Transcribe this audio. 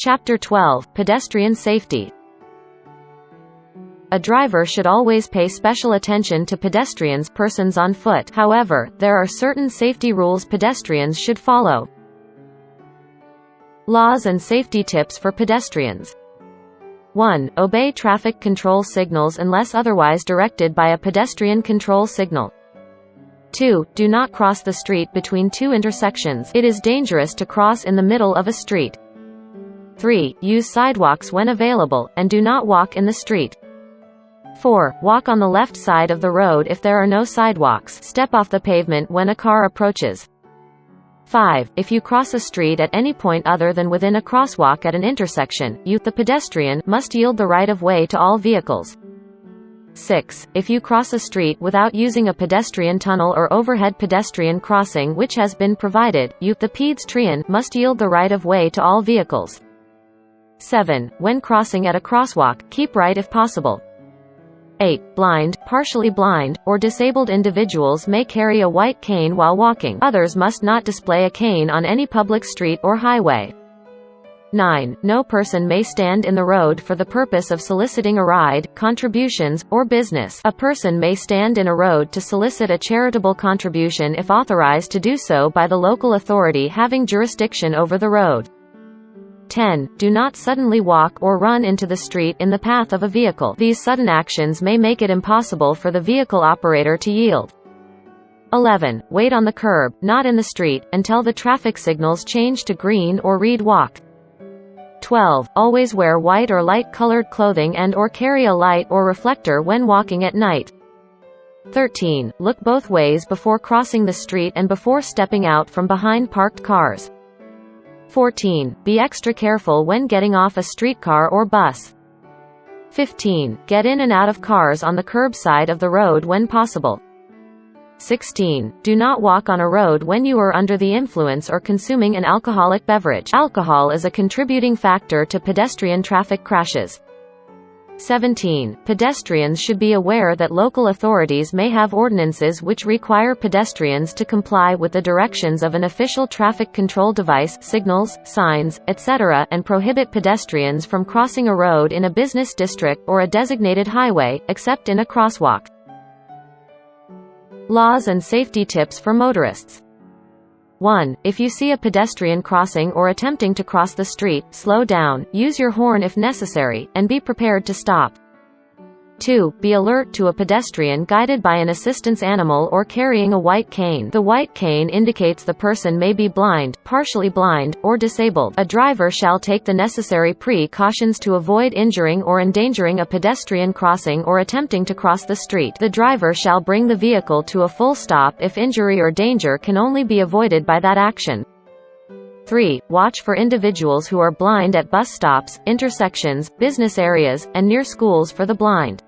Chapter 12, Pedestrian Safety. A driver should always pay special attention to pedestrians, persons on foot. However, there are certain safety rules pedestrians should follow. Laws and safety tips for pedestrians. 1. Obey traffic control signals unless otherwise directed by a pedestrian control signal. 2. Do not cross the street between two intersections. It is dangerous to cross in the middle of a street. 3. Use sidewalks when available, and do not walk in the street. 4. Walk on the left side of the road if there are no sidewalks. Step off the pavement when a car approaches. 5. If you cross a street at any point other than within a crosswalk at an intersection, you, the pedestrian, must yield the right-of-way to all vehicles. 6. If you cross a street without using a pedestrian tunnel or overhead pedestrian crossing which has been provided, you, the pedestrian, must yield the right-of-way to all vehicles. 7. When crossing at a crosswalk, keep right if possible. 8. Blind, partially blind, or disabled individuals may carry a white cane while walking. Others must not display a cane on any public street or highway. 9. No person may stand in the road for the purpose of soliciting a ride, contributions, or business. A person may stand in a road to solicit a charitable contribution if authorized to do so by the local authority having jurisdiction over the road. 10. Do not suddenly walk or run into the street in the path of a vehicle. These sudden actions may make it impossible for the vehicle operator to yield. 11. Wait on the curb, not in the street, until the traffic signals change to green or read walk. 12. Always wear white or light-colored clothing and/or carry a light or reflector when walking at night. 13. Look both ways before crossing the street and before stepping out from behind parked cars. 14. Be extra careful when getting off a streetcar or bus. 15. Get in and out of cars on the curb side of the road when possible. 16. Do not walk on a road when you are under the influence or consuming an alcoholic beverage. Alcohol is a contributing factor to pedestrian traffic crashes. 17. Pedestrians should be aware that local authorities may have ordinances which require pedestrians to comply with the directions of an official traffic control device, signals, signs, etc., and prohibit pedestrians from crossing a road in a business district or a designated highway, except in a crosswalk. Laws and safety tips for motorists. 1. If you see a pedestrian crossing or attempting to cross the street, slow down, use your horn if necessary, and be prepared to stop. 2. Be alert to a pedestrian guided by an assistance animal or carrying a white cane. The white cane indicates the person may be blind, partially blind, or disabled. A driver shall take the necessary precautions to avoid injuring or endangering a pedestrian crossing or attempting to cross the street. The driver shall bring the vehicle to a full stop if injury or danger can only be avoided by that action. 3. Watch for individuals who are blind at bus stops, intersections, business areas, and near schools for the blind.